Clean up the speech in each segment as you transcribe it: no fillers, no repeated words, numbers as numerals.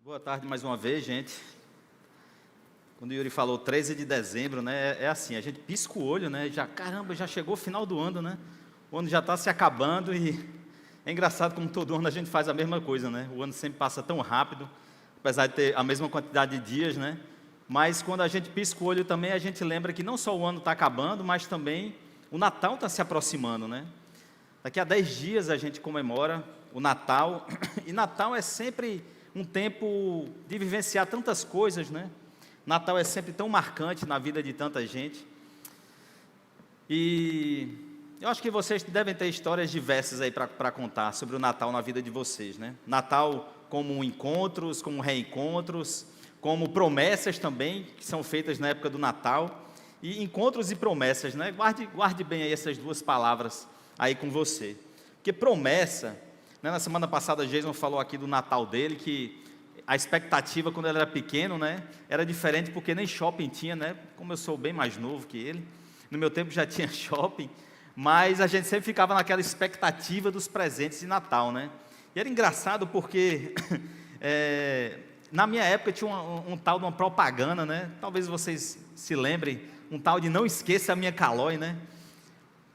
Boa tarde mais uma vez, gente. Quando o Yuri falou 13 de dezembro, né? É assim, a gente pisca o olho, né? Já, caramba, já chegou o final do ano, né? O ano já está se acabando e é engraçado como todo ano a gente faz a mesma coisa, né? O ano sempre passa tão rápido, apesar de ter a mesma quantidade de dias, né? Mas quando a gente pisca o olho também, a gente lembra que não só o ano está acabando, mas também o Natal está se aproximando, né? Daqui a 10 dias a gente comemora o Natal, e Natal é sempre um tempo de vivenciar tantas coisas, né? Natal é sempre tão marcante na vida de tanta gente. E eu acho que vocês devem ter histórias diversas aí para contar sobre o Natal na vida de vocês, né? Natal como encontros, como reencontros, como promessas também, que são feitas na época do Natal. E encontros e promessas, né? Guarde bem aí essas duas palavras aí com você. Porque promessa, né? Na semana passada, Jason falou aqui do Natal dele, que a expectativa quando ele era pequeno, né, era diferente porque nem shopping tinha, né? Como eu sou bem mais novo que ele, no meu tempo já tinha shopping, mas a gente sempre ficava naquela expectativa dos presentes de Natal, né? E era engraçado porque na minha época tinha um tal de uma propaganda, né? Talvez vocês se lembrem, um tal de não esqueça a minha Calói, né?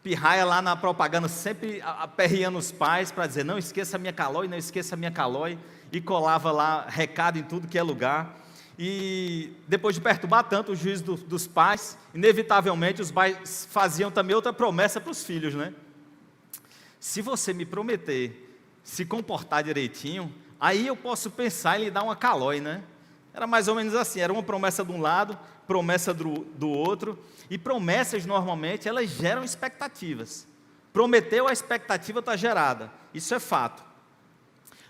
Pirraia lá na propaganda sempre aperreando os pais para dizer não esqueça a minha Calói, não esqueça a minha Calói, e colava lá recado em tudo que é lugar. E depois de perturbar tanto o juízo dos pais, inevitavelmente os pais faziam também outra promessa para os filhos, né? Se você me prometer se comportar direitinho, aí eu posso pensar em lhe dar uma Calói, né? Era mais ou menos assim, era uma promessa de um lado, promessa do outro, e promessas normalmente elas geram expectativas. Prometeu, a expectativa está gerada, isso é fato.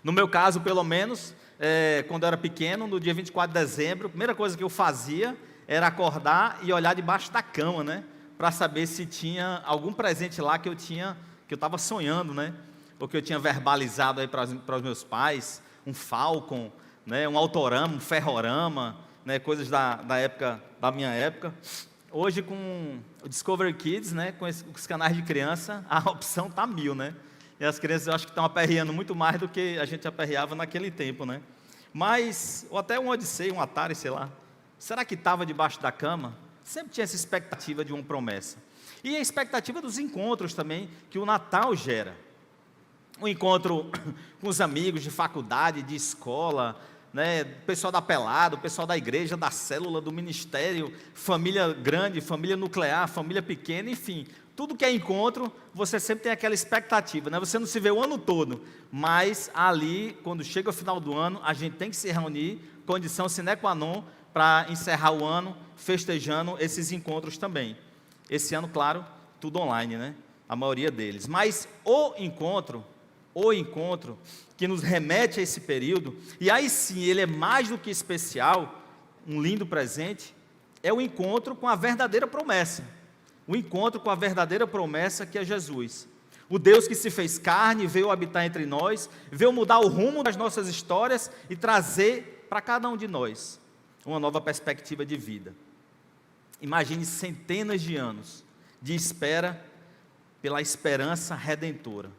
No meu caso, pelo menos, quando eu era pequeno, no dia 24 de dezembro, a primeira coisa que eu fazia era acordar e olhar debaixo da cama, né? Para saber se tinha algum presente lá que eu estava sonhando, né? Ou que eu tinha verbalizado aí para os meus pais, um Falcon, né? Um Autorama, um Ferrorama, né? Coisas da época, da minha época. Hoje, com o Discovery Kids, né? Com os canais de criança, a opção está 1000, né? E as crianças eu acho que estão aperreando muito mais do que a gente aperreava naquele tempo, né? Mas, ou até um Odyssey, um Atari, sei lá. Será que estava debaixo da cama? Sempre tinha essa expectativa de uma promessa. E a expectativa dos encontros também, que o Natal gera. Um encontro com os amigos de faculdade, de escola, né? Pessoal da pelada, o pessoal da igreja, da célula, do ministério, família grande, família nuclear, família pequena, enfim. Tudo que é encontro, você sempre tem aquela expectativa, né? Você não se vê o ano todo, mas ali, quando chega o final do ano, a gente tem que se reunir, condição sine qua non, para encerrar o ano, festejando esses encontros também. Esse ano, claro, tudo online, né? A maioria deles. Mas o encontro que nos remete a esse período, e aí sim, ele é mais do que especial, um lindo presente, é o encontro com a verdadeira promessa. O encontro com a verdadeira promessa que é Jesus. O Deus que se fez carne, veio habitar entre nós, veio mudar o rumo das nossas histórias e trazer para cada um de nós uma nova perspectiva de vida. Imagine centenas de anos de espera pela esperança redentora.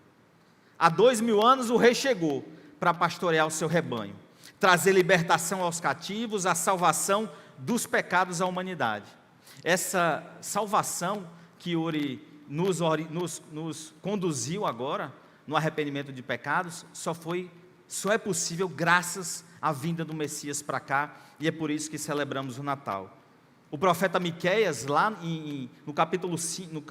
Há 2000 anos o rei chegou para pastorear o seu rebanho, trazer libertação aos cativos, a salvação dos pecados à humanidade. Essa salvação que Yuri nos conduziu agora, no arrependimento de pecados, só é possível graças à vinda do Messias para cá, e é por isso que celebramos o Natal. O profeta Miqueias, lá no capítulo 5,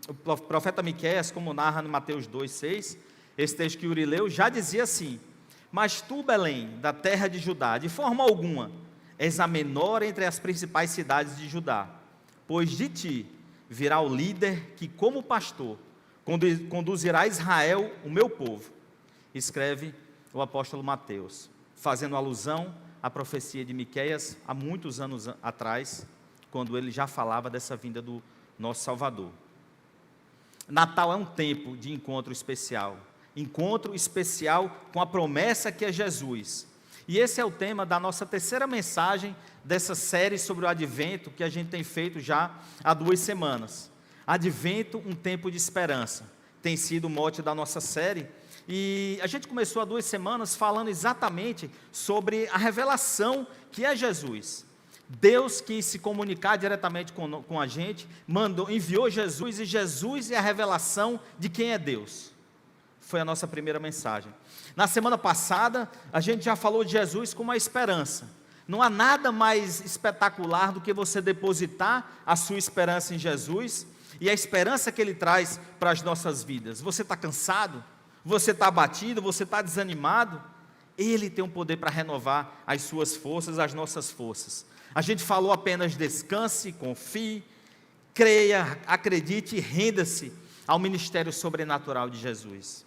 o profeta Miqueias, como narra no Mateus 2,6, esse texto que Yuri leu, já dizia assim: mas tu, Belém, da terra de Judá, de forma alguma, és a menor entre as principais cidades de Judá, pois de ti virá o líder que, como pastor, conduzirá Israel, o meu povo. Escreve o apóstolo Mateus, fazendo alusão à profecia de Miqueias há muitos anos atrás, quando ele já falava dessa vinda do nosso Salvador. Natal é um tempo de encontro especial com a promessa que é Jesus. E esse é o tema da nossa terceira mensagem dessa série sobre o Advento, que a gente tem feito já há 2 semanas. Advento, um tempo de esperança, tem sido o mote da nossa série. E a gente começou há 2 semanas falando exatamente sobre a revelação que é Jesus. Deus quis se comunicar diretamente com a gente, enviou Jesus, e Jesus é a revelação de quem é Deus. Foi a nossa primeira mensagem. Na semana passada, a gente já falou de Jesus como a esperança. Não há nada mais espetacular do que você depositar a sua esperança em Jesus e a esperança que Ele traz para as nossas vidas. Você está cansado? Você está abatido? Você está desanimado? Ele tem um poder para renovar as suas forças, as nossas forças. A gente falou apenas descanse, confie, creia, acredite e renda-se ao ministério sobrenatural de Jesus.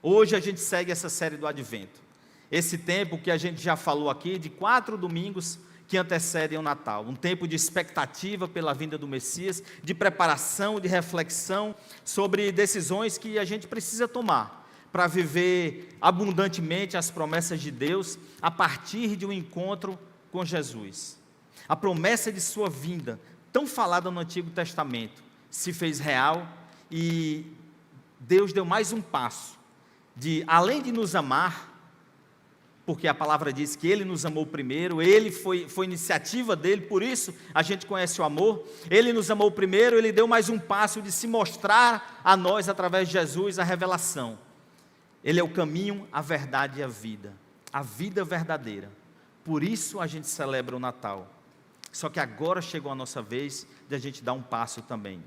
Hoje a gente segue essa série do Advento. Esse tempo que a gente já falou aqui, de 4 domingos que antecedem o Natal. Um tempo de expectativa pela vinda do Messias, de preparação, de reflexão sobre decisões que a gente precisa tomar para viver abundantemente as promessas de Deus a partir de um encontro com Jesus. A promessa de sua vinda, tão falada no Antigo Testamento, se fez real e Deus deu mais um passo de, além de nos amar, porque a palavra diz que Ele nos amou primeiro, foi iniciativa dEle, por isso a gente conhece o amor. Ele nos amou primeiro, Ele deu mais um passo de se mostrar a nós, através de Jesus, a revelação. Ele é o caminho, a verdade e a vida verdadeira. Por isso a gente celebra o Natal. Só que agora chegou a nossa vez de a gente dar um passo também.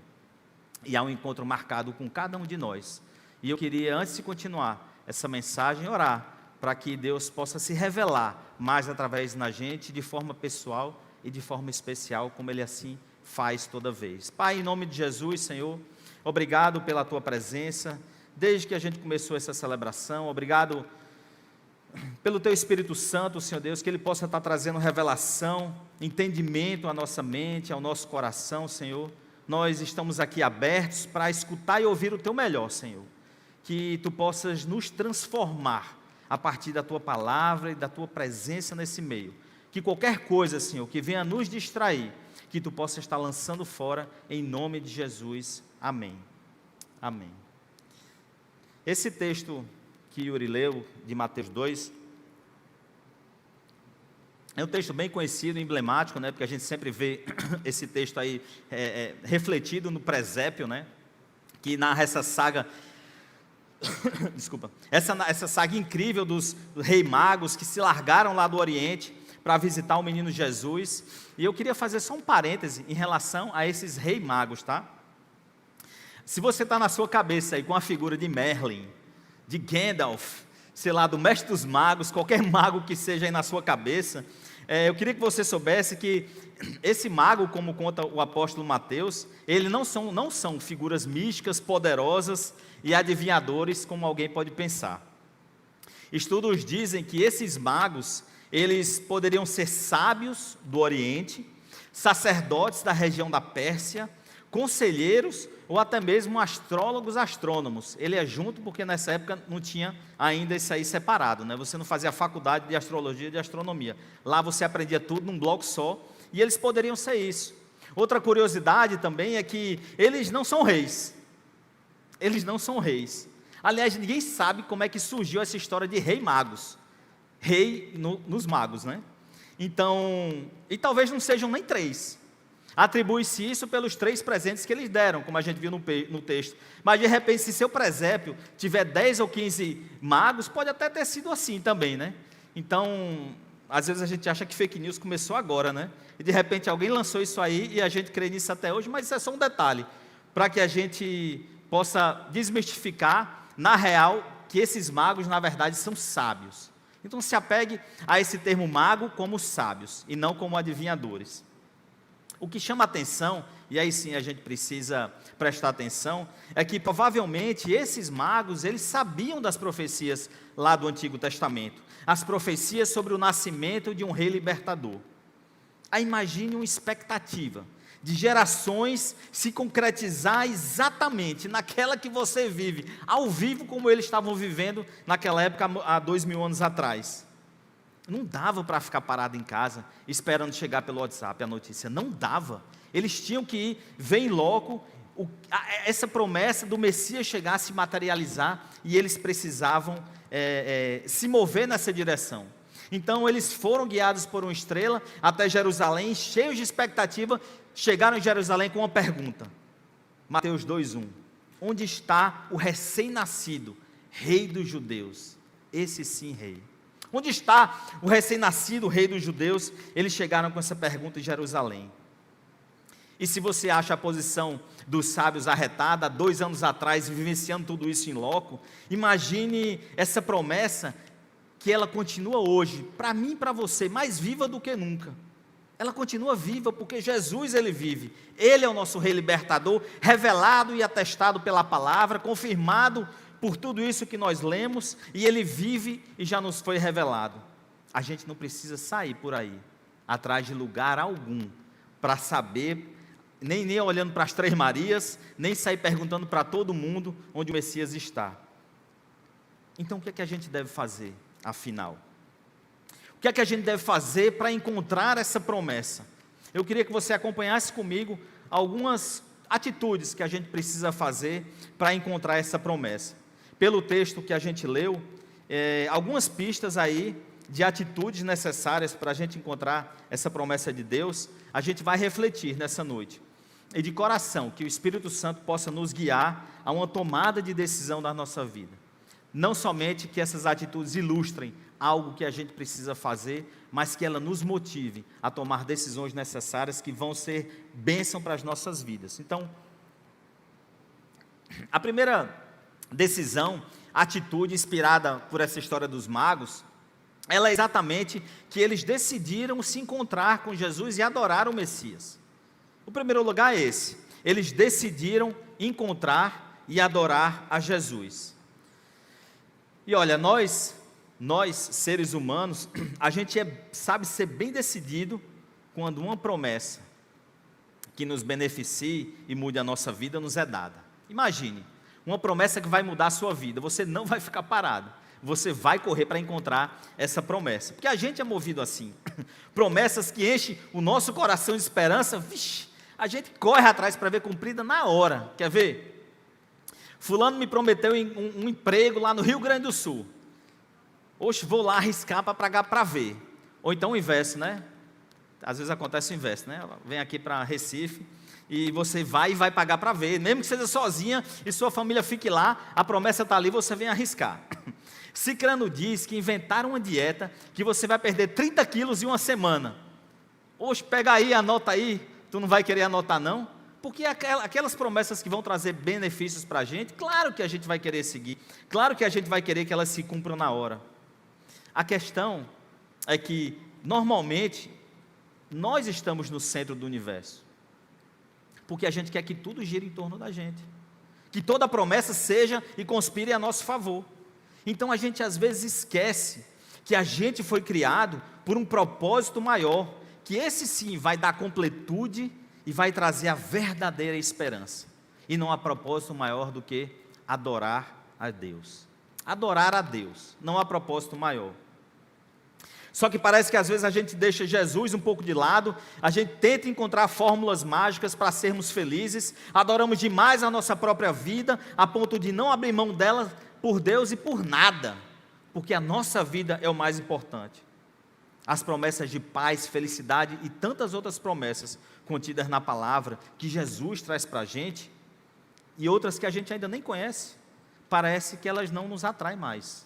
E há um encontro marcado com cada um de nós. E eu queria, antes de continuar essa mensagem, orar para que Deus possa se revelar mais através da gente, de forma pessoal e de forma especial, como Ele assim faz toda vez. Pai, em nome de Jesus, Senhor, obrigado pela Tua presença, desde que a gente começou essa celebração. Obrigado pelo Teu Espírito Santo, Senhor Deus, que Ele possa estar trazendo revelação, entendimento à nossa mente, ao nosso coração, Senhor. Nós estamos aqui abertos para escutar e ouvir o Teu melhor, Senhor. Que Tu possas nos transformar a partir da Tua palavra e da Tua presença nesse meio. Que qualquer coisa, Senhor, que venha nos distrair, que Tu possa estar lançando fora, em nome de Jesus. Amém. Amém. Esse texto que Yuri leu, de Mateus 2, é um texto bem conhecido, emblemático, né? Porque a gente sempre vê esse texto aí refletido no presépio, né? Que narra essa saga, desculpa, essa saga incrível dos reis magos que se largaram lá do Oriente para visitar o menino Jesus. E eu queria fazer só um parêntese em relação a esses reis magos, tá? Se você está na sua cabeça aí com a figura de Merlin, de Gandalf, sei lá, do mestre dos magos, qualquer mago que seja aí na sua cabeça, eu queria que você soubesse que esse mago, como conta o apóstolo Mateus, eles não são figuras místicas, poderosas e adivinhadores, como alguém pode pensar. Estudos dizem que esses magos, eles poderiam ser sábios do Oriente, sacerdotes da região da Pérsia, conselheiros ou até mesmo astrólogos, astrônomos. Ele é junto porque nessa época não tinha ainda isso aí separado, né? Você não fazia faculdade de astrologia e de astronomia. Lá você aprendia tudo num bloco só, e eles poderiam ser isso. Outra curiosidade também é que eles não são reis. Eles não são reis. Aliás, ninguém sabe como é que surgiu essa história de rei magos. Rei nos magos, né? Então, e talvez não sejam nem 3. Atribui-se isso pelos 3 presentes que eles deram, como a gente viu no texto. Mas de repente, se seu presépio tiver 10 ou 15 magos, pode até ter sido assim também, né? Então, às vezes a gente acha que fake news começou agora, né? E de repente alguém lançou isso aí e a gente crê nisso até hoje, mas isso é só um detalhe, para que a gente possa desmistificar, na real, que esses magos, na verdade, são sábios. Então se apegue a esse termo mago como sábios, e não como adivinhadores. O que chama atenção, e aí sim a gente precisa prestar atenção, é que provavelmente esses magos, eles sabiam das profecias lá do Antigo Testamento, as profecias sobre o nascimento de um rei libertador. Aí imagine uma expectativa de gerações se concretizar exatamente naquela que você vive, ao vivo como eles estavam vivendo naquela época, há 2000 anos atrás. Não dava para ficar parado em casa, esperando chegar pelo WhatsApp a notícia, não dava. Eles tinham que ir, ver em loco, essa promessa do Messias chegar a se materializar, e eles precisavam se mover nessa direção. Então eles foram guiados por uma estrela até Jerusalém, cheios de expectativa, chegaram em Jerusalém com uma pergunta. Mateus 2:1. Onde está o recém-nascido, rei dos judeus? Esse sim, rei. Onde está o recém-nascido, rei dos judeus? Eles chegaram com essa pergunta em Jerusalém. E se você acha a posição dos sábios arretada, 2 anos atrás, vivenciando tudo isso em loco, imagine essa promessa, que ela continua hoje, para mim e para você, mais viva do que nunca. Ela continua viva, porque Jesus, ele vive. Ele é o nosso rei libertador, revelado e atestado pela palavra, confirmado por tudo isso que nós lemos, e ele vive e já nos foi revelado. A gente não precisa sair por aí, atrás de lugar algum, para saber, nem olhando para as Três Marias, nem sair perguntando para todo mundo onde o Messias está. Então o que é que a gente deve fazer, afinal? O que é que a gente deve fazer para encontrar essa promessa? Eu queria que você acompanhasse comigo algumas atitudes que a gente precisa fazer para encontrar essa promessa. Pelo texto que a gente leu, algumas pistas aí de atitudes necessárias para a gente encontrar essa promessa de Deus, a gente vai refletir nessa noite. E de coração, que o Espírito Santo possa nos guiar a uma tomada de decisão da nossa vida. Não somente que essas atitudes ilustrem algo que a gente precisa fazer, mas que ela nos motive a tomar decisões necessárias que vão ser bênção para as nossas vidas. Então, a primeira decisão, atitude inspirada por essa história dos magos, ela é exatamente que eles decidiram se encontrar com Jesus e adorar o Messias. O primeiro lugar é esse, eles decidiram encontrar e adorar a Jesus. E olha, nós seres humanos, a gente sabe ser bem decidido quando uma promessa que nos beneficie e mude a nossa vida nos é dada. Imagine, uma promessa que vai mudar a sua vida, você não vai ficar parado, você vai correr para encontrar essa promessa, porque a gente é movido assim, promessas que enchem o nosso coração de esperança, vixe, a gente corre atrás para ver cumprida na hora. Quer ver? Fulano me prometeu um emprego lá no Rio Grande do Sul. Oxe, vou lá arriscar para pagar para ver. Ou então o inverso, né? Às vezes acontece o inverso, né? Ela vem aqui para Recife e você vai e vai pagar para ver. Mesmo que seja sozinha e sua família fique lá, a promessa está ali, você vem arriscar. Cicrano diz que inventaram uma dieta que você vai perder 30 quilos em uma semana. Oxe, pega aí, anota aí. Tu não vai querer anotar não? Porque aquelas promessas que vão trazer benefícios para a gente, claro que a gente vai querer seguir. Claro que a gente vai querer que elas se cumpram na hora. A questão é que, normalmente, nós estamos no centro do universo, porque a gente quer que tudo gire em torno da gente, que toda promessa seja e conspire a nosso favor. Então a gente às vezes esquece que a gente foi criado por um propósito maior, que esse sim vai dar completude e vai trazer a verdadeira esperança, e não há propósito maior do que adorar a Deus. Adorar a Deus, não há propósito maior. Só que parece que às vezes a gente deixa Jesus um pouco de lado, a gente tenta encontrar fórmulas mágicas para sermos felizes, adoramos demais a nossa própria vida, a ponto de não abrir mão dela por Deus e por nada, porque a nossa vida é o mais importante. As promessas de paz, felicidade e tantas outras promessas contidas na palavra, que Jesus traz para a gente, e outras que a gente ainda nem conhece, parece que elas não nos atraem mais,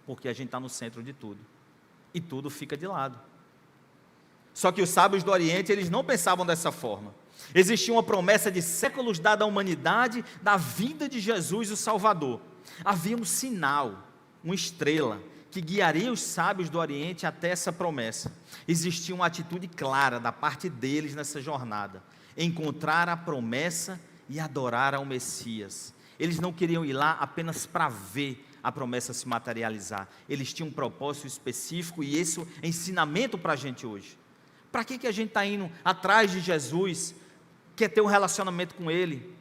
porque a gente está no centro de tudo, e tudo fica de lado. Só que os sábios do Oriente, eles não pensavam dessa forma. Existia uma promessa de séculos dada à humanidade, da vinda de Jesus, o Salvador. Havia um sinal, uma estrela, que guiaria os sábios do Oriente até essa promessa. Existia uma atitude clara da parte deles nessa jornada, encontrar a promessa e adorar ao Messias. Eles não queriam ir lá apenas para ver a promessa se materializar, eles tinham um propósito específico, e isso é ensinamento para a gente hoje. Para que a gente está indo atrás de Jesus, quer ter um relacionamento com Ele?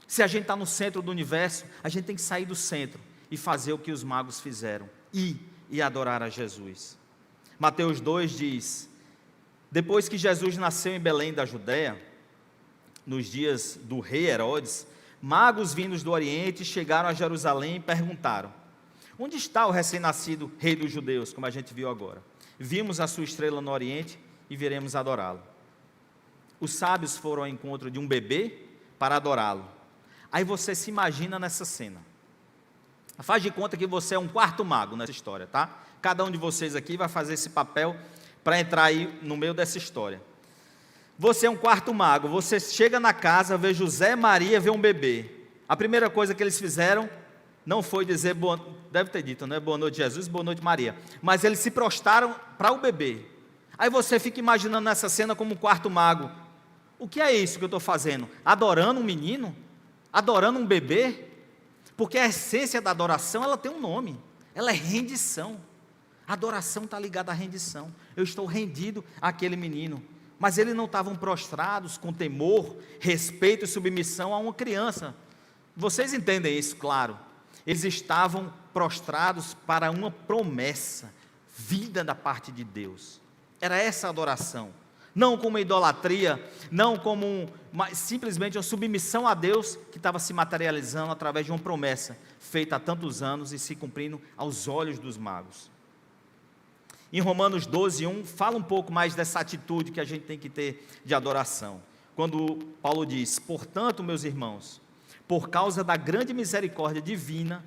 Se a gente está no centro do universo, a gente tem que sair do centro e fazer o que os magos fizeram, ir e adorar a Jesus. Mateus 2 diz: depois que Jesus nasceu em Belém da Judéia, nos dias do rei Herodes, magos vindos do Oriente chegaram a Jerusalém e perguntaram: onde está o recém-nascido rei dos judeus, como a gente viu agora? Vimos a sua estrela no Oriente e viremos adorá-lo. Os sábios foram ao encontro de um bebê para adorá-lo. Aí você se imagina nessa cena. Faz de conta que você é um quarto mago nessa história, tá? Cada um de vocês aqui vai fazer esse papel para entrar aí no meio dessa história. Você é um quarto mago, você chega na casa, vê José e Maria, vê um bebê. A primeira coisa que eles fizeram não foi dizer, deve ter dito, né? Boa noite Jesus, boa noite Maria. Mas eles se prostraram para o bebê. Aí você fica imaginando nessa cena como um quarto mago. O que é isso que eu estou fazendo? Adorando um menino? Adorando um bebê? Porque a essência da adoração, ela tem um nome. Ela é rendição. A adoração está ligada à rendição. Eu estou rendido àquele menino. Mas eles não estavam prostrados com temor, respeito e submissão a uma criança. Vocês entendem isso, claro. Eles estavam prostrados para uma promessa, vida da parte de Deus. Era essa a adoração. Não como uma idolatria, não como simplesmente uma submissão a Deus que estava se materializando através de uma promessa feita há tantos anos e se cumprindo aos olhos dos magos. Em Romanos 12:1, fala um pouco mais dessa atitude que a gente tem que ter de adoração. Quando Paulo diz: portanto, meus irmãos, por causa da grande misericórdia divina,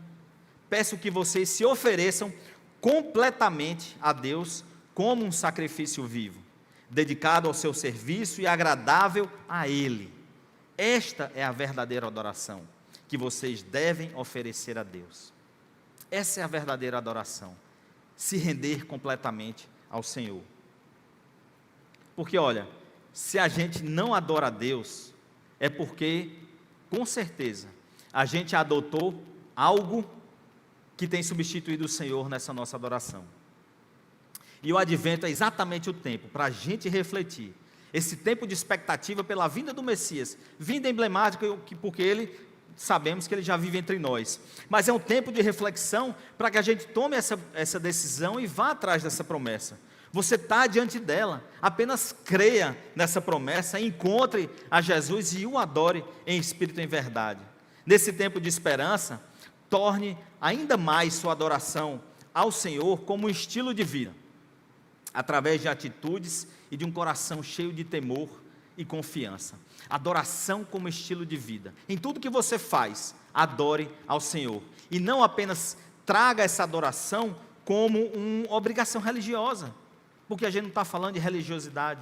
peço que vocês se ofereçam completamente a Deus como um sacrifício vivo, dedicado ao seu serviço e agradável a Ele. Esta é a verdadeira adoração que vocês devem oferecer a Deus. Essa é a verdadeira adoração. Se render completamente ao Senhor. Porque olha, se a gente não adora a Deus, é porque, com certeza, a gente adotou algo que tem substituído o Senhor nessa nossa adoração. E o advento é exatamente o tempo para a gente refletir. Esse tempo de expectativa pela vinda do Messias. Vinda emblemática, porque ele, sabemos que ele já vive entre nós. Mas é um tempo de reflexão para que a gente tome essa decisão e vá atrás dessa promessa. Você está diante dela. Apenas creia nessa promessa, encontre a Jesus e o adore em espírito e em verdade. Nesse tempo de esperança, torne ainda mais sua adoração ao Senhor como um estilo de vida, através de atitudes e de um coração cheio de temor e confiança. Adoração como estilo de vida. Em tudo que você faz, adore ao Senhor. E não apenas traga essa adoração como uma obrigação religiosa, porque a gente não está falando de religiosidade,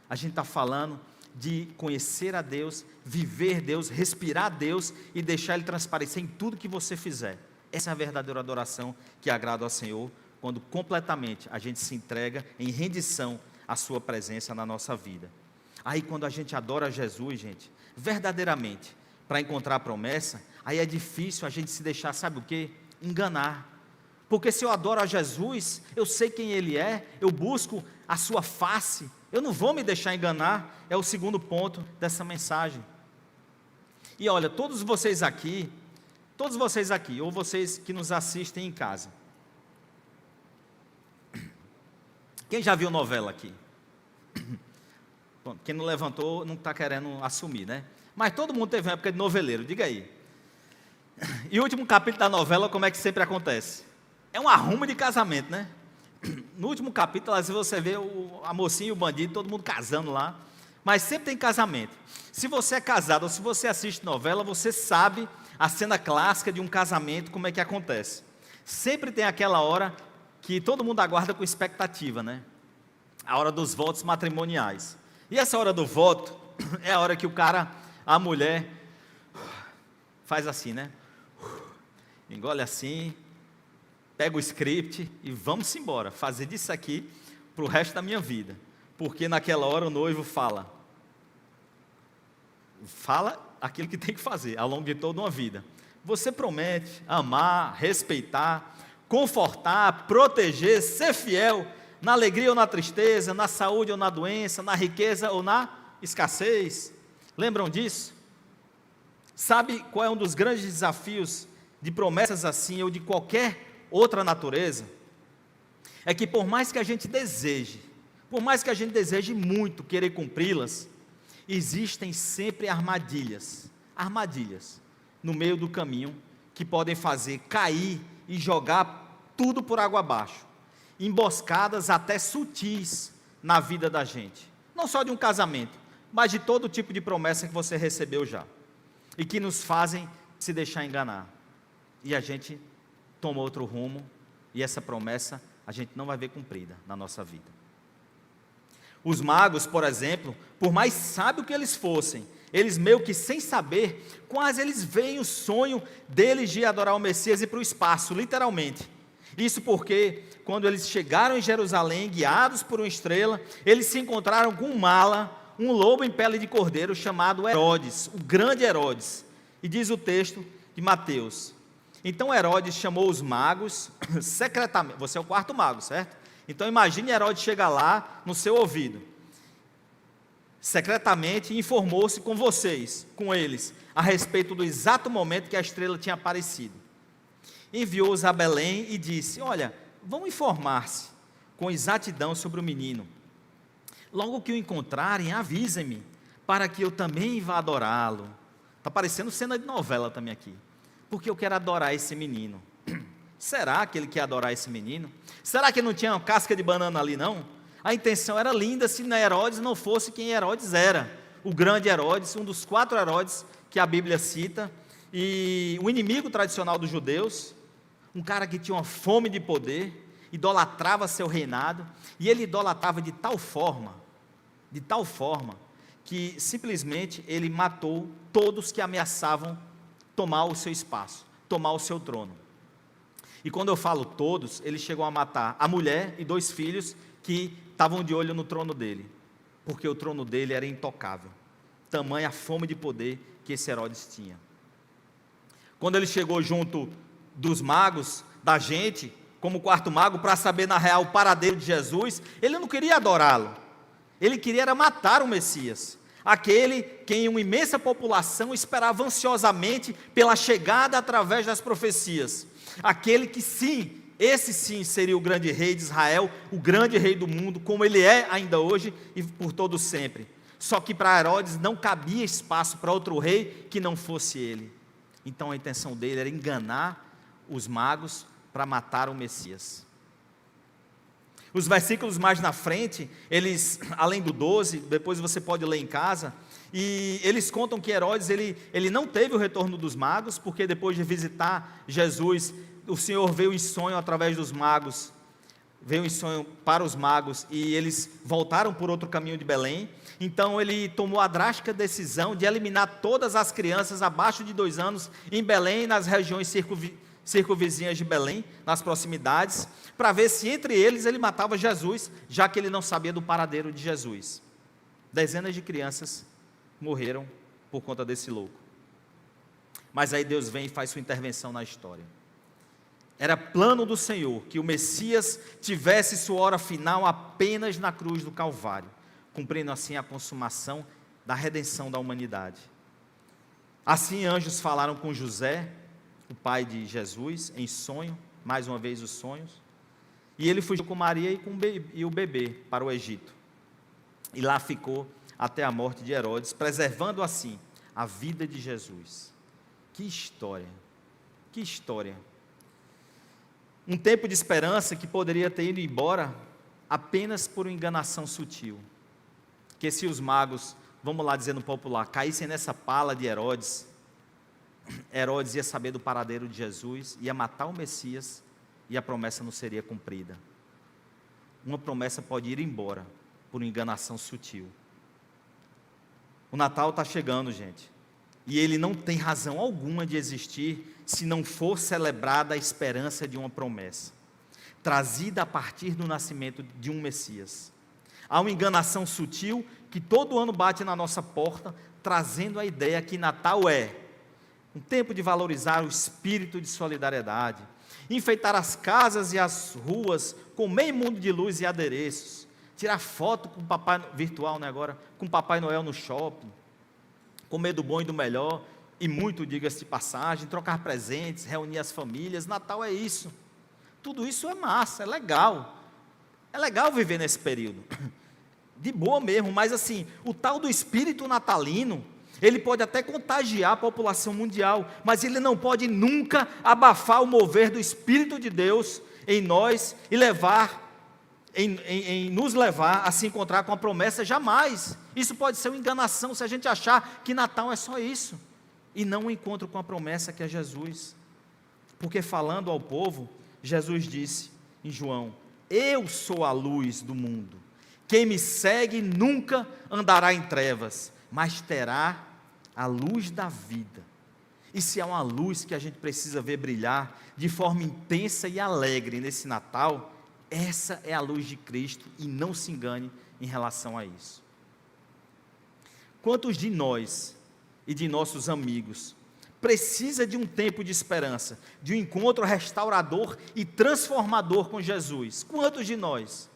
a gente está falando de conhecer a Deus, viver Deus, respirar Deus e deixar Ele transparecer em tudo que você fizer. Essa é a verdadeira adoração que agrada ao Senhor, quando completamente a gente se entrega em rendição à sua presença na nossa vida. Aí quando a gente adora Jesus, gente, verdadeiramente, para encontrar a promessa, aí é difícil a gente se deixar, sabe o quê? Enganar. Porque se eu adoro a Jesus, eu sei quem Ele é, eu busco a sua face, eu não vou me deixar enganar, é o segundo ponto dessa mensagem. E olha, todos vocês aqui, ou vocês que nos assistem em casa, quem já viu novela aqui? Bom, quem não levantou não está querendo assumir, né? Mas todo mundo teve uma época de noveleiro, diga aí. E o último capítulo da novela, como é que sempre acontece? É um arrumo de casamento, né? No último capítulo, às vezes você vê a mocinha e o bandido, todo mundo casando lá. Mas sempre tem casamento. Se você é casado ou se você assiste novela, você sabe a cena clássica de um casamento, como é que acontece. Sempre tem aquela hora que todo mundo aguarda com expectativa, né? A hora dos votos matrimoniais. E essa hora do voto é a hora que a mulher faz assim, né? Engole assim, pega o script e vamos embora, fazer disso aqui para o resto da minha vida. Porque naquela hora o noivo fala aquilo que tem que fazer ao longo de toda uma vida. Você promete amar, respeitar, confortar, proteger, ser fiel, na alegria ou na tristeza, na saúde ou na doença, na riqueza ou na escassez. Lembram disso? Sabe qual é um dos grandes desafios de promessas assim ou de qualquer outra natureza? É que por mais que a gente deseje muito querer cumpri-las, existem sempre armadilhas no meio do caminho que podem fazer cair e jogar tudo por água abaixo, emboscadas até sutis na vida da gente, não só de um casamento, mas de todo tipo de promessa que você recebeu já, e que nos fazem se deixar enganar, e a gente toma outro rumo, e essa promessa a gente não vai ver cumprida na nossa vida. Os magos, por exemplo, por mais sábios que eles fossem, eles meio que sem saber, quase eles veem o sonho deles de adorar o Messias e ir para o espaço, literalmente. Isso porque, quando eles chegaram em Jerusalém, guiados por uma estrela, eles se encontraram com um mala, um lobo em pele de cordeiro chamado Herodes, o grande Herodes. E diz o texto de Mateus: então Herodes chamou os magos secretamente. Você é o quarto mago, certo? Então imagine Herodes chegar lá no seu ouvido, secretamente, e informou-se com eles, a respeito do exato momento que a estrela tinha aparecido. Enviou-os a Belém e disse: olha, vão informar-se com exatidão sobre o menino. Logo que o encontrarem, avisem-me, para que eu também vá adorá-lo. Está parecendo cena de novela também aqui, porque eu quero adorar esse menino. Será que ele quer adorar esse menino? Será que não tinha uma casca de banana ali, não? A intenção era linda se Herodes não fosse quem Herodes era, o grande Herodes, um dos 4 Herodes que a Bíblia cita, e o inimigo tradicional dos judeus, um cara que tinha uma fome de poder, idolatrava seu reinado, e ele idolatrava de tal forma, que simplesmente ele matou todos que ameaçavam tomar o seu espaço, tomar o seu trono. E quando eu falo todos, ele chegou a matar a mulher e 2 filhos que estavam de olho no trono dele, porque o trono dele era intocável, tamanha a fome de poder que esse Herodes tinha. Quando ele chegou junto dos magos, da gente, como quarto mago, para saber na real o paradeiro de Jesus, ele não queria adorá-lo, ele queria era matar o Messias, aquele que em uma imensa população esperava ansiosamente pela chegada através das profecias, aquele que sim, esse sim seria o grande rei de Israel, o grande rei do mundo, como ele é ainda hoje e por todo sempre. Só que para Herodes não cabia espaço para outro rei que não fosse ele. Então a intenção dele era enganar os magos para matar o Messias. Os versículos mais na frente, eles, além do 12, depois você pode ler em casa, e eles contam que Herodes, ele não teve o retorno dos magos, porque depois de visitar Jesus, o Senhor veio em sonho através dos magos, veio em sonho para os magos, e eles voltaram por outro caminho de Belém. Então ele tomou a drástica decisão de eliminar todas as crianças abaixo de 2 anos em Belém, nas regiões circunvizinhas de Belém, nas proximidades, para ver se entre eles ele matava Jesus, já que ele não sabia do paradeiro de Jesus. Dezenas de crianças morreram por conta desse louco. Mas aí Deus vem e faz sua intervenção na história. Era plano do Senhor que o Messias tivesse sua hora final apenas na cruz do Calvário, cumprindo assim a consumação da redenção da humanidade. Assim anjos falaram com José, o pai de Jesus, em sonho, mais uma vez os sonhos, e ele fugiu com Maria e o bebê para o Egito, e lá ficou até a morte de Herodes, preservando assim a vida de Jesus. Que história, que história. Um tempo de esperança que poderia ter ido embora apenas por uma enganação sutil, que se os magos, vamos lá dizer no popular, caíssem nessa pala de Herodes, Herodes ia saber do paradeiro de Jesus, ia matar o Messias, e a promessa não seria cumprida. Uma promessa pode ir embora por uma enganação sutil. O Natal está chegando, gente, e ele não tem razão alguma de existir se não for celebrada a esperança de uma promessa, trazida a partir do nascimento de um Messias. Há uma enganação sutil que todo ano bate na nossa porta, trazendo a ideia que Natal é um tempo de valorizar o espírito de solidariedade, enfeitar as casas e as ruas com meio mundo de luz e adereços, tirar foto com o papai virtual, né, agora, com o Papai Noel no shopping, comer do bom e do melhor, e muito, diga-se de passagem, trocar presentes, reunir as famílias. Natal é isso. Tudo isso é massa, é legal viver nesse período. de boa mesmo, mas assim, o tal do espírito natalino, ele pode até contagiar a população mundial, mas ele não pode nunca abafar o mover do Espírito de Deus em nós e nos levar a se encontrar com a promessa, jamais. Isso pode ser uma enganação se a gente achar que Natal é só isso, e não um encontro com a promessa que é Jesus. Porque falando ao povo, Jesus disse em João: eu sou a luz do mundo, quem me segue nunca andará em trevas, mas terá a luz da vida. E se há uma luz que a gente precisa ver brilhar de forma intensa e alegre nesse Natal, essa é a luz de Cristo, e não se engane em relação a isso. Quantos de nós e de nossos amigos precisa de um tempo de esperança, de um encontro restaurador e transformador com Jesus? Quantos de nós?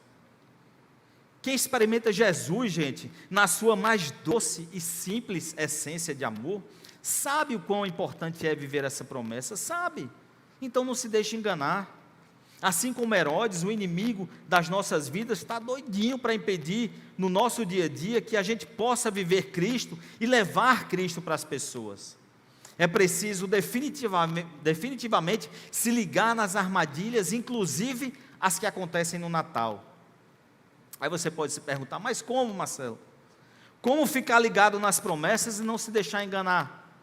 Quem experimenta Jesus, gente, na sua mais doce e simples essência de amor, sabe o quão importante é viver essa promessa, sabe? Então não se deixe enganar. Assim como Herodes, o inimigo das nossas vidas, está doidinho para impedir no nosso dia a dia que a gente possa viver Cristo e levar Cristo para as pessoas. É preciso definitivamente se ligar nas armadilhas, inclusive as que acontecem no Natal. Aí você pode se perguntar, mas como, Marcelo? Como ficar ligado nas promessas e não se deixar enganar?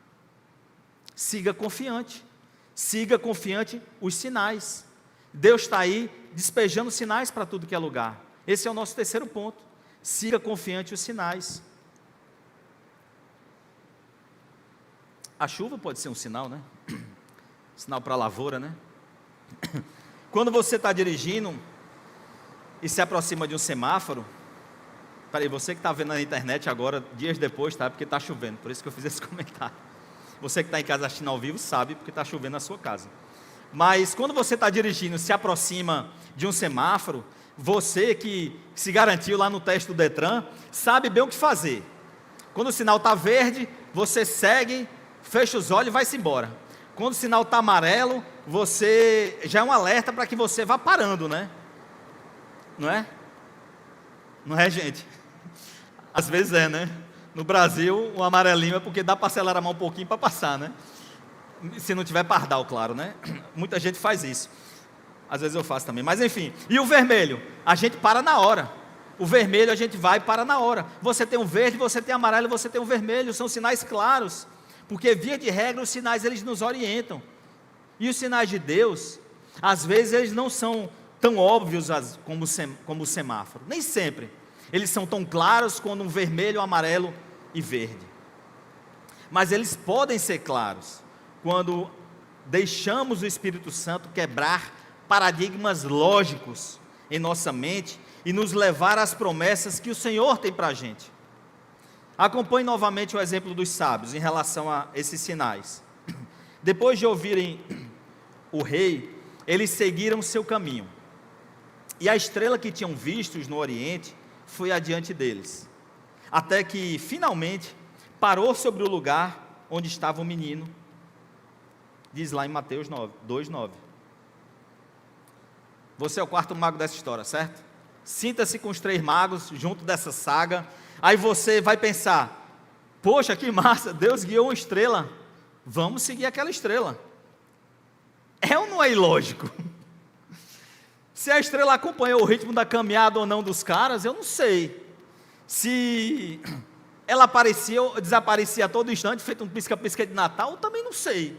Siga confiante os sinais. Deus está aí despejando sinais para tudo que é lugar. Esse é o nosso terceiro ponto. Siga confiante os sinais. A chuva pode ser um sinal, né? Sinal para a lavoura, né? Quando você está dirigindo e se aproxima de um semáforo, peraí, você que está vendo na internet agora, dias depois, tá? Porque está chovendo, por isso que eu fiz esse comentário. Você que está em casa assistindo ao vivo sabe, porque está chovendo na sua casa. Mas quando você está dirigindo e se aproxima de um semáforo, você que se garantiu lá no teste do Detran, sabe bem o que fazer. Quando o sinal está verde, você segue, fecha os olhos e vai-se embora. Quando o sinal está amarelo, você já é um alerta para que você vá parando, né? Não é? Não é, gente? Às vezes é, né? No Brasil, o amarelinho é porque dá para acelerar mais um pouquinho para passar, né? Se não tiver pardal, claro, né? Muita gente faz isso. Às vezes eu faço também, mas enfim. E o vermelho? A gente para na hora. O vermelho a gente vai e para na hora. Você tem o verde, você tem o amarelo, você tem o vermelho. São sinais claros. Porque, via de regra, os sinais eles nos orientam. E os sinais de Deus, às vezes eles não são tão óbvios como o semáforo. Nem sempre. Eles são tão claros quanto um vermelho, amarelo e verde. Mas eles podem ser claros quando deixamos o Espírito Santo quebrar paradigmas lógicos em nossa mente e nos levar às promessas que o Senhor tem para a gente. Acompanhe novamente o exemplo dos sábios em relação a esses sinais. Depois de ouvirem o rei, eles seguiram seu caminho. E a estrela que tinham vistos no Oriente foi adiante deles, até que finalmente parou sobre o lugar onde estava o menino. Diz lá em Mateus 2:9. Você é o quarto mago dessa história, certo? Sinta-se com os 3 magos junto dessa saga. Aí você vai pensar: poxa, que massa, Deus guiou uma estrela, vamos seguir aquela estrela. É ou não é ilógico? Se a estrela acompanhou o ritmo da caminhada ou não dos caras, eu não sei. Se ela aparecia ou desaparecia a todo instante, feito um pisca-pisca de Natal, eu também não sei.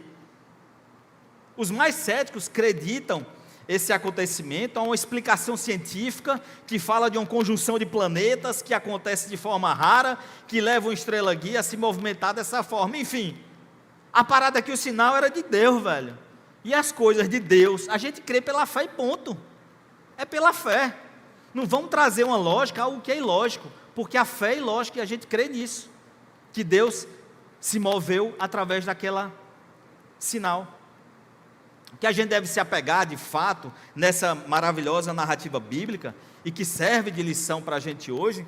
Os mais céticos acreditam esse acontecimento a uma explicação científica que fala de uma conjunção de planetas que acontece de forma rara, que leva uma estrela guia a se movimentar dessa forma. Enfim, a parada é que o sinal era de Deus, velho. E as coisas de Deus, a gente crê pela fé e ponto. É pela fé. Não vamos trazer uma lógica, algo que é ilógico, porque a fé é ilógica e a gente crê nisso, que Deus se moveu através daquela sinal. O que a gente deve se apegar, de fato, nessa maravilhosa narrativa bíblica, e que serve de lição para a gente hoje,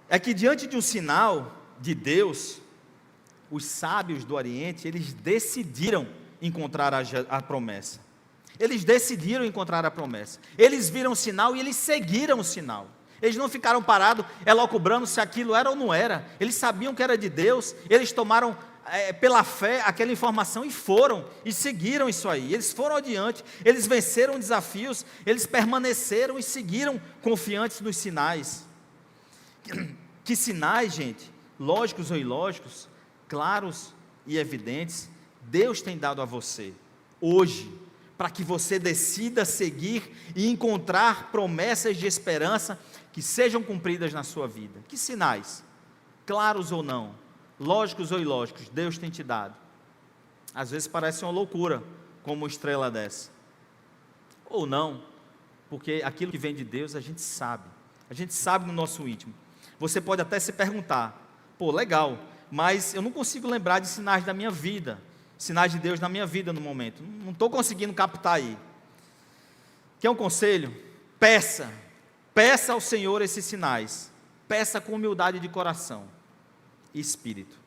é que diante de um sinal de Deus, os sábios do Oriente, eles decidiram encontrar a promessa. Eles decidiram encontrar a promessa. Eles viram o sinal e eles seguiram o sinal. Eles não ficaram parados, elucubrando se aquilo era ou não era. Eles sabiam que era de Deus, eles tomaram pela fé aquela informação e foram, e seguiram isso aí. Eles foram adiante, eles venceram desafios, eles permaneceram e seguiram confiantes nos sinais. Que sinais, gente? Lógicos ou ilógicos, claros e evidentes, Deus tem dado a você, hoje, para que você decida seguir e encontrar promessas de esperança que sejam cumpridas na sua vida. Que sinais? Claros ou não, lógicos ou ilógicos, Deus tem te dado. Às vezes parece uma loucura, como uma estrela dessa. Ou não, porque aquilo que vem de Deus a gente sabe no nosso íntimo. Você pode até se perguntar, pô, legal, mas eu não consigo lembrar de sinais da minha vida, sinais de Deus na minha vida no momento, não estou conseguindo captar aí. Quer um conselho? Peça ao Senhor esses sinais, peça com humildade de coração e espírito,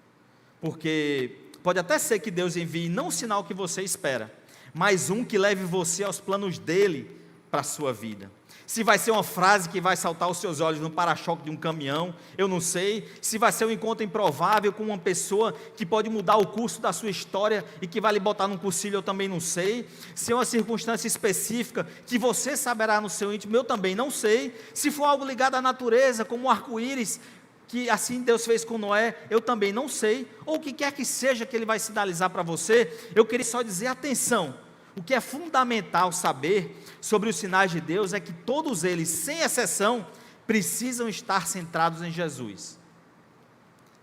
porque pode até ser que Deus envie não o sinal que você espera, mas um que leve você aos planos dele para a sua vida. Se vai ser uma frase que vai saltar aos seus olhos no para-choque de um caminhão, eu não sei. Se vai ser um encontro improvável com uma pessoa que pode mudar o curso da sua história e que vai lhe botar num cursilho, eu também não sei. Se é uma circunstância específica que você saberá no seu íntimo, eu também não sei. Se for algo ligado à natureza, como um arco-íris, que assim Deus fez com Noé, eu também não sei. Ou o que quer que seja que ele vai sinalizar para você, eu queria só dizer, atenção. O que é fundamental saber sobre os sinais de Deus é que todos eles, sem exceção, precisam estar centrados em Jesus.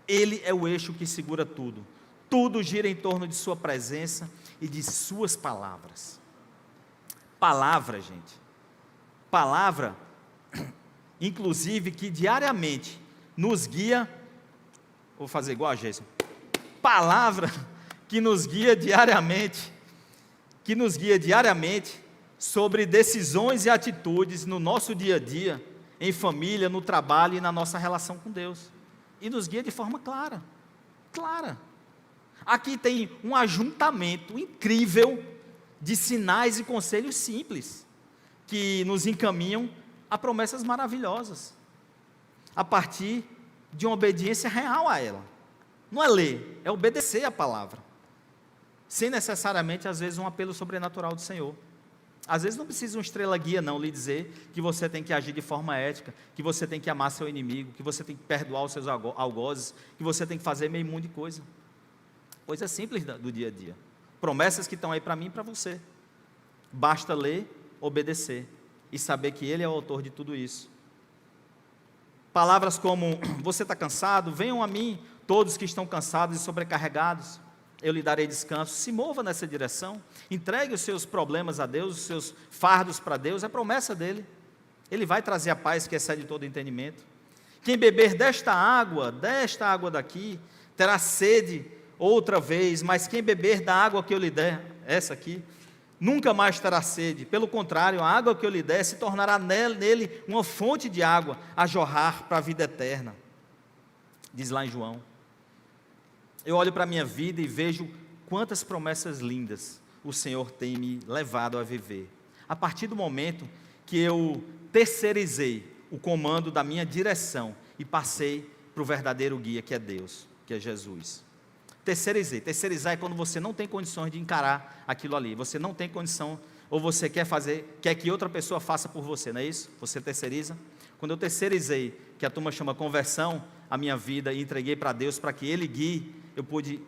Ele é o eixo que segura tudo. Tudo gira em torno de sua presença e de suas palavras. Palavra, gente. Palavra, inclusive, que diariamente nos guia. Vou fazer igual a Jason. Palavra que nos guia diariamente sobre decisões e atitudes no nosso dia a dia, em família, no trabalho e na nossa relação com Deus. E nos guia de forma clara. Aqui tem um ajuntamento incrível de sinais e conselhos simples, que nos encaminham a promessas maravilhosas, a partir de uma obediência real a ela. Não é ler, é obedecer a palavra. Sem necessariamente, às vezes, um apelo sobrenatural do Senhor. Às vezes não precisa uma estrela guia não lhe dizer que você tem que agir de forma ética, que você tem que amar seu inimigo, que você tem que perdoar os seus algozes, que você tem que fazer meio mundo de coisa. Coisa simples do dia a dia. Promessas que estão aí para mim e para você. Basta ler, obedecer e saber que Ele é o autor de tudo isso. Palavras como, você está cansado? Venham a mim todos que estão cansados e sobrecarregados, eu lhe darei descanso. Se mova nessa direção, entregue os seus problemas a Deus, os seus fardos para Deus, é promessa dele. Ele vai trazer a paz que excede todo entendimento. Quem beber desta água daqui, terá sede outra vez, mas quem beber da água que eu lhe der, essa aqui, nunca mais terá sede. Pelo contrário, a água que eu lhe der se tornará nele uma fonte de água a jorrar para a vida eterna. Diz lá em João. Eu olho para a minha vida e vejo quantas promessas lindas o Senhor tem me levado a viver. A partir do momento que eu terceirizei o comando da minha direção e passei para o verdadeiro guia, que é Deus, que é Jesus. Terceirizar é quando você não tem condições de encarar aquilo ali, você não tem condição, ou você quer que outra pessoa faça por você, não é isso? Você terceiriza. Quando eu terceirizei, que a turma chama conversão, a minha vida e entreguei para Deus, para que Ele guie, eu pude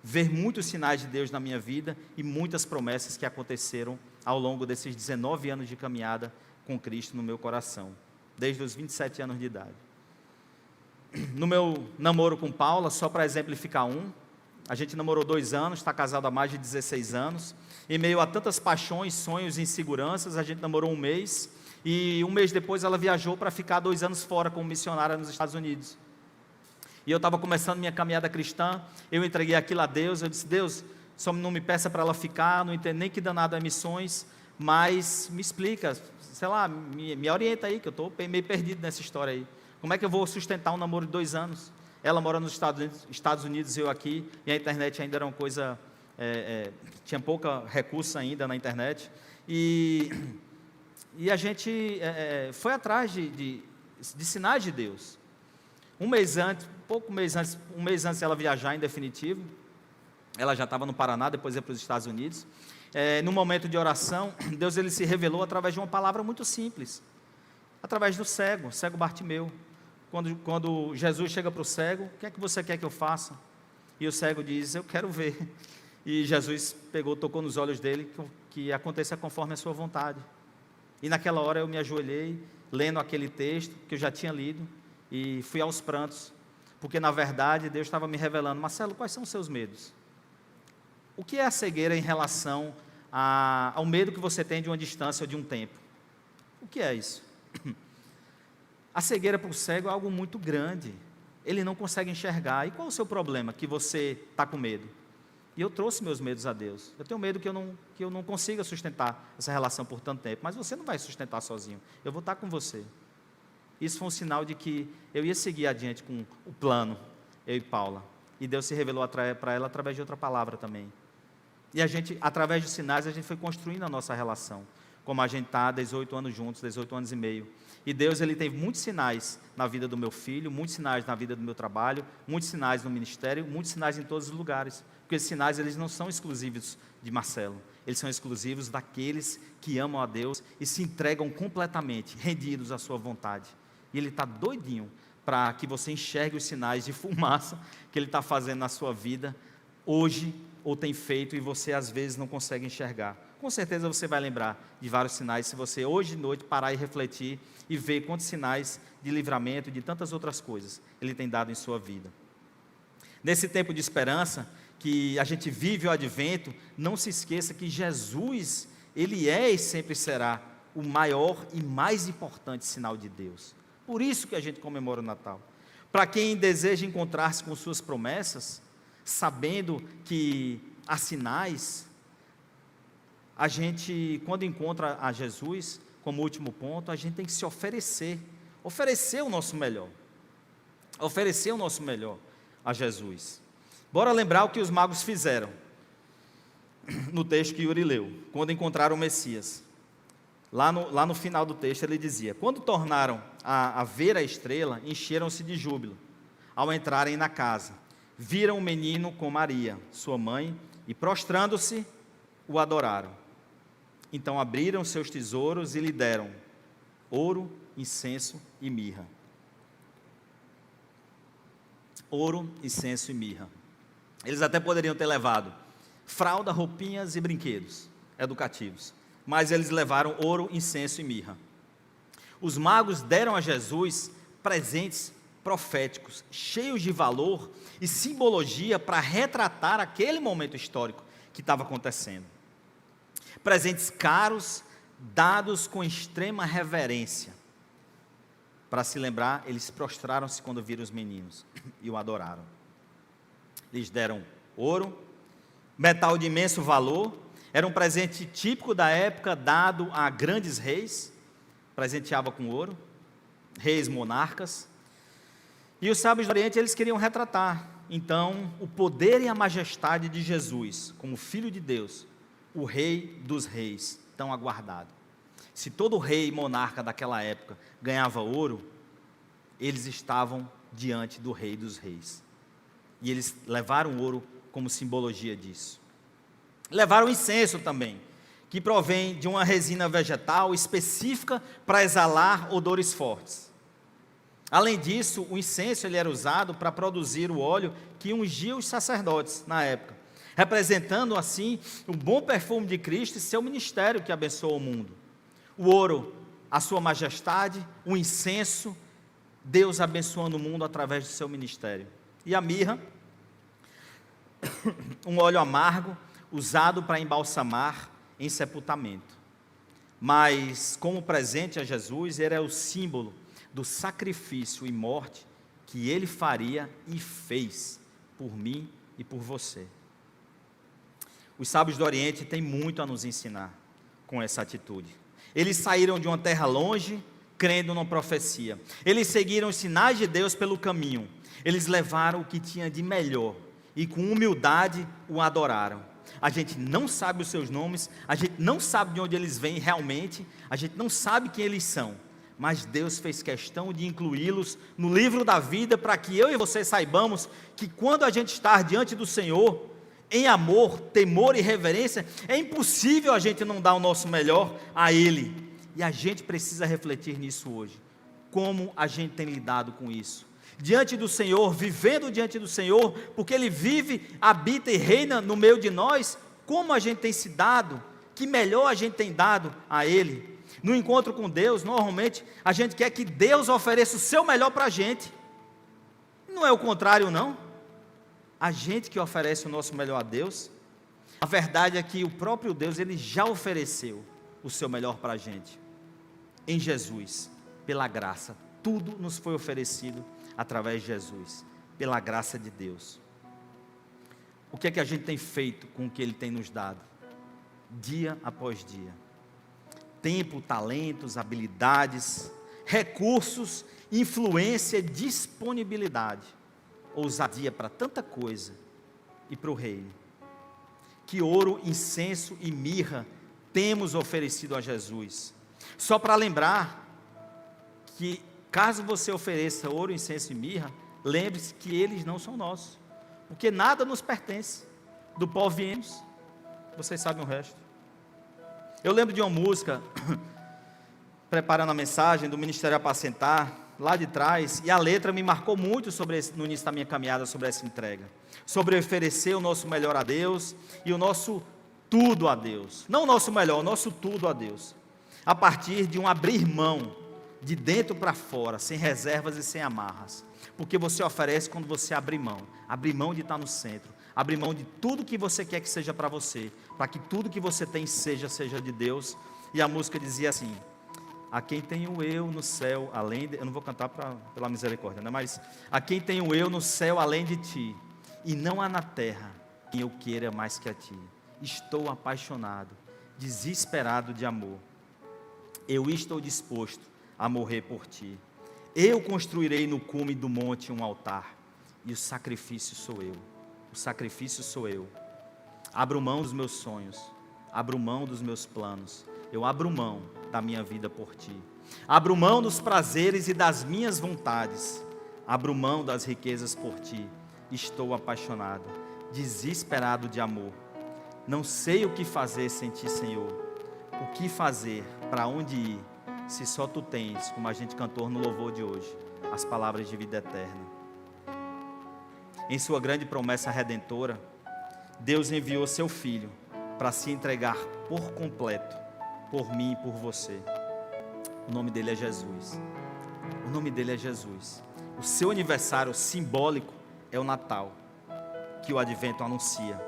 ver muitos sinais de Deus na minha vida e muitas promessas que aconteceram ao longo desses 19 anos de caminhada com Cristo no meu coração, desde os 27 anos de idade. No meu namoro com Paula, só para exemplificar a gente namorou 2 anos, está casado há mais de 16 anos, em meio a tantas paixões, sonhos e inseguranças, a gente namorou 1 mês, e 1 mês depois ela viajou para ficar 2 anos fora como missionária nos Estados Unidos. E eu estava começando minha caminhada cristã, eu entreguei aquilo a Deus, eu disse, Deus, só não me peça para ela ficar, não entendo nem que danado é missões, mas me explica, sei lá, me orienta aí, que eu estou meio perdido nessa história aí. Como é que eu vou sustentar um namoro de 2 anos? Ela mora nos Estados Unidos, eu aqui, e a internet ainda era uma coisa, tinha pouca recurso ainda na internet, e a gente foi atrás de sinais de Deus. Um mês antes dela viajar em definitivo, ela já estava no Paraná, depois ia para os Estados Unidos. No momento de oração, Deus ele se revelou através de uma palavra muito simples, através do cego Bartimeu. Quando Jesus chega para o cego, o que é que você quer que eu faça? E o cego diz, eu quero ver. E Jesus tocou nos olhos dele, que aconteça conforme a sua vontade. E naquela hora eu me ajoelhei, lendo aquele texto que eu já tinha lido, e fui aos prantos, porque na verdade Deus estava me revelando, Marcelo, quais são os seus medos? O que é a cegueira em relação ao medo que você tem de uma distância ou de um tempo? O que é isso? A cegueira para o cego é algo muito grande, ele não consegue enxergar. E qual é o seu problema? Que você está com medo? E eu trouxe meus medos a Deus. Eu tenho medo que eu não consiga sustentar essa relação por tanto tempo, mas você não vai sustentar sozinho, eu vou estar com você. Isso foi um sinal de que eu ia seguir adiante com o plano, eu e Paula. E Deus se revelou para ela através de outra palavra também. E a gente, através dos sinais, a gente foi construindo a nossa relação. Como a gente está há 18 anos juntos, 18 anos e meio. E Deus, ele tem muitos sinais na vida do meu filho, muitos sinais na vida do meu trabalho, muitos sinais no ministério, muitos sinais em todos os lugares. Porque esses sinais, eles não são exclusivos de Marcelo. Eles são exclusivos daqueles que amam a Deus e se entregam completamente, rendidos à sua vontade. E Ele está doidinho para que você enxergue os sinais de fumaça que Ele está fazendo na sua vida hoje, ou tem feito, e você às vezes não consegue enxergar. Com certeza você vai lembrar de vários sinais, se você hoje de noite parar e refletir, e ver quantos sinais de livramento e de tantas outras coisas Ele tem dado em sua vida. Nesse tempo de esperança, que a gente vive o advento, não se esqueça que Jesus, Ele é e sempre será o maior e mais importante sinal de Deus. Por isso que a gente comemora o Natal. Para quem deseja encontrar-se com suas promessas, sabendo que há sinais, a gente, quando encontra a Jesus, como último ponto, a gente tem que se oferecer o nosso melhor, a Jesus. Bora lembrar o que os magos fizeram, no texto que Yuri leu, quando encontraram o Messias. Lá no final do texto ele dizia, quando tornaram a ver a estrela, encheram-se de júbilo, ao entrarem na casa, viram o menino com Maria, sua mãe, e prostrando-se, o adoraram. Então abriram seus tesouros e lhe deram ouro, incenso e mirra. Ouro, incenso e mirra. Eles até poderiam ter levado fralda, roupinhas e brinquedos educativos, mas eles levaram ouro, incenso e mirra. Os magos deram a Jesus presentes proféticos, cheios de valor e simbologia para retratar aquele momento histórico que estava acontecendo. Presentes caros, dados com extrema reverência. Para se lembrar, eles prostraram-se quando viram os meninos e o adoraram. Lhes deram ouro, metal de imenso valor, era um presente típico da época dado a grandes reis, presenteava com ouro, reis monarcas. E os sábios do Oriente, eles queriam retratar, então, o poder e a majestade de Jesus, como Filho de Deus, o Rei dos Reis, tão aguardado. Se todo rei e monarca daquela época ganhava ouro, eles estavam diante do Rei dos Reis. E eles levaram ouro como simbologia disso. Levaram incenso também, que provém de uma resina vegetal específica para exalar odores fortes. Além disso, o incenso ele era usado para produzir o óleo que ungia os sacerdotes na época, representando assim o bom perfume de Cristo e seu ministério que abençoa o mundo. O ouro, a sua majestade, o incenso, Deus abençoando o mundo através do seu ministério. E a mirra, um óleo amargo, usado para embalsamar em sepultamento. Mas, como presente a Jesus, ele é o símbolo do sacrifício e morte que ele faria e fez por mim e por você. Os sábios do Oriente têm muito a nos ensinar com essa atitude. Eles saíram de uma terra longe, crendo numa profecia. Eles seguiram os sinais de Deus pelo caminho. Eles levaram o que tinha de melhor e com humildade o adoraram. A gente não sabe os seus nomes, a gente não sabe de onde eles vêm realmente, a gente não sabe quem eles são, mas Deus fez questão de incluí-los no livro da vida, para que eu e você saibamos que quando a gente está diante do Senhor, em amor, temor e reverência, é impossível a gente não dar o nosso melhor a Ele, e a gente precisa refletir nisso hoje, como a gente tem lidado com isso, diante do Senhor, vivendo diante do Senhor, porque Ele vive, habita e reina no meio de nós, como a gente tem se dado, que melhor a gente tem dado a Ele. No encontro com Deus, normalmente, a gente quer que Deus ofereça o seu melhor para a gente, não é o contrário não, a gente que oferece o nosso melhor a Deus. A verdade é que o próprio Deus, Ele já ofereceu o seu melhor para a gente, em Jesus, pela graça, tudo nos foi oferecido através de Jesus, pela graça de Deus. O que é que a gente tem feito com o que Ele tem nos dado, dia após dia? Tempo, talentos, habilidades, recursos, influência, disponibilidade, ousadia para tanta coisa e para o reino. Que ouro, incenso e mirra temos oferecido a Jesus? Só para lembrar que caso você ofereça ouro, incenso e mirra, lembre-se que eles não são nossos, porque nada nos pertence, do pó viemos, vocês sabem o resto. Eu lembro de uma música, preparando a mensagem do Ministério Apacentar, lá de trás, e a letra me marcou muito no início da minha caminhada sobre essa entrega, sobre oferecer o nosso melhor a Deus, e o nosso tudo a Deus, não o nosso melhor, o nosso tudo a Deus, a partir de um abrir mão, de dentro para fora, sem reservas e sem amarras, porque você oferece quando você abrir mão de estar no centro, abrir mão de tudo que você quer que seja para você, para que tudo que você tem seja de Deus. E a música dizia assim: a quem tenho eu no céu, além de... Eu não vou cantar pela misericórdia, né? Mas a quem tenho eu no céu, além de ti, e não há na terra quem eu queira mais que a ti. Estou apaixonado, desesperado de amor, eu estou disposto a morrer por ti. Eu construirei no cume do monte um altar, e o sacrifício sou eu. O sacrifício sou eu. Abro mão dos meus sonhos, abro mão dos meus planos, eu abro mão da minha vida por ti. Abro mão dos prazeres e das minhas vontades, abro mão das riquezas por ti. Estou apaixonado, desesperado de amor. Não sei o que fazer sem ti, Senhor. O que fazer, para onde ir, se só tu tens, como a gente cantou no louvor de hoje, as palavras de vida eterna. Em sua grande promessa redentora, Deus enviou seu Filho para se entregar por completo, por mim e por você. O nome dele é Jesus. O nome dele é Jesus. O seu aniversário simbólico é o Natal, que o Advento anuncia.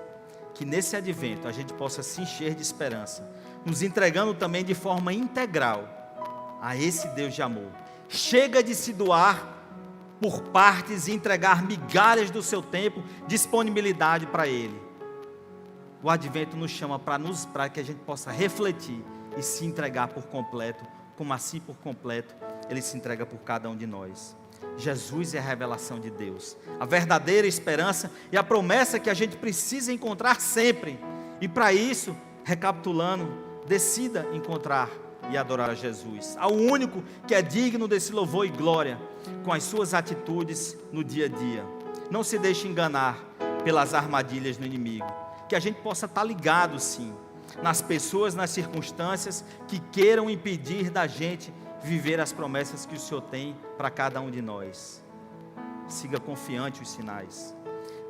Que nesse Advento a gente possa se encher de esperança, nos entregando também de forma integral a esse Deus de amor. Chega de se doar por partes e entregar migalhas do seu tempo, disponibilidade para Ele. O Advento nos chama para que a gente possa refletir e se entregar por completo, como assim por completo Ele se entrega por cada um de nós. Jesus é a revelação de Deus, a verdadeira esperança e a promessa que a gente precisa encontrar sempre. E para isso, recapitulando, decida encontrar e adorar a Jesus, ao único que é digno desse louvor e glória, com as suas atitudes no dia a dia. Não se deixe enganar pelas armadilhas do inimigo, que a gente possa estar ligado sim, nas pessoas, nas circunstâncias que queiram impedir da gente viver as promessas que o Senhor tem para cada um de nós. Siga confiante os sinais.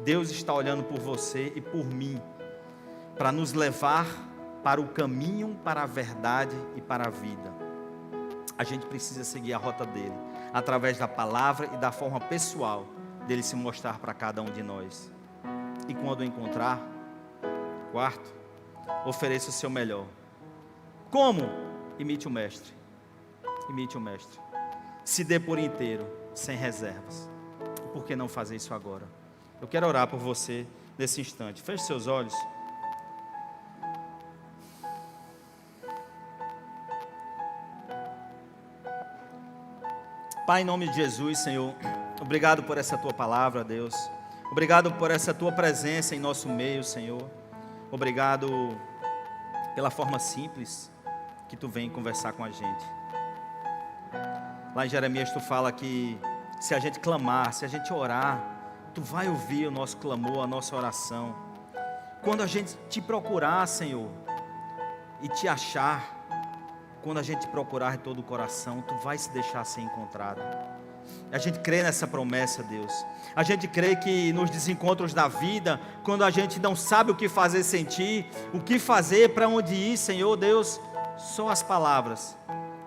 Deus está olhando por você e por mim, para nos levar para o caminho, para a verdade e para a vida. A gente precisa seguir a rota dele, através da palavra e da forma pessoal dele se mostrar para cada um de nós. E quando o encontrar, quarto, ofereça o seu melhor. Como? Imite o mestre. Imite o mestre. Se dê por inteiro, sem reservas. Por que não fazer isso agora? Eu quero orar por você nesse instante. Feche seus olhos. Pai, em nome de Jesus, Senhor, obrigado por essa Tua palavra, Deus. Obrigado por essa Tua presença em nosso meio, Senhor. Obrigado pela forma simples que Tu vem conversar com a gente. Lá em Jeremias tu fala que se a gente clamar, se a gente orar, tu vai ouvir o nosso clamor, a nossa oração. Quando a gente te procurar, Senhor, e te achar, quando a gente te procurar de todo o coração, tu vai se deixar ser encontrado. A gente crê nessa promessa, Deus. A gente crê que nos desencontros da vida, quando a gente não sabe o que fazer sem Ti, o que fazer, para onde ir, Senhor Deus, só as palavras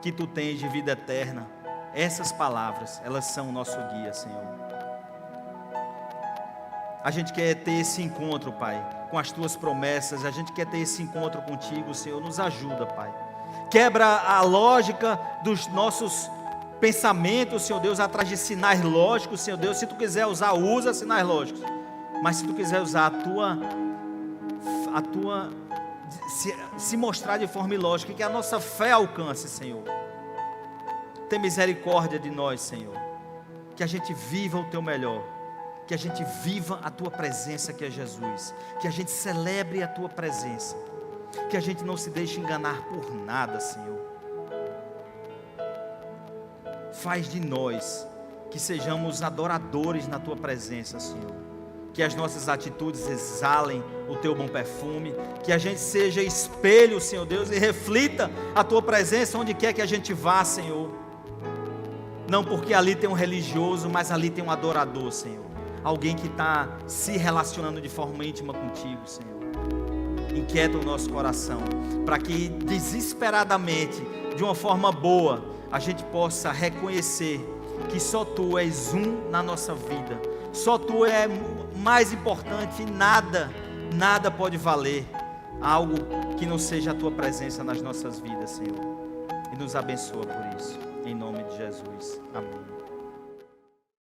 que Tu tens de vida eterna, essas palavras, elas são o nosso guia, Senhor. A gente quer ter esse encontro, Pai, com as Tuas promessas. A gente quer ter esse encontro contigo, Senhor. Nos ajuda, Pai. Quebra a lógica dos nossos pensamentos, Senhor Deus, atrás de sinais lógicos, Senhor Deus. Se Tu quiser usar, usa sinais lógicos. Mas se Tu quiser usar se mostrar de forma ilógica, que a nossa fé alcance, Senhor. Tem misericórdia de nós, Senhor. Que a gente viva o Teu melhor. Que a gente viva a Tua presença, que é Jesus. Que a gente celebre a Tua presença. Que a gente não se deixe enganar por nada, Senhor. Faz de nós que sejamos adoradores na Tua presença, Senhor. Que as nossas atitudes exalem o Teu bom perfume. Que a gente seja espelho, Senhor Deus, e reflita a Tua presença onde quer que a gente vá, Senhor. Não porque ali tem um religioso, mas ali tem um adorador, Senhor. Alguém que está se relacionando de forma íntima contigo, Senhor. Inquieta o nosso coração, para que desesperadamente, de uma forma boa, a gente possa reconhecer que só Tu és um na nossa vida. Só Tu é mais importante e nada pode valer algo que não seja a Tua presença nas nossas vidas, Senhor. E nos abençoa por isso, em nome de Jesus. Amém.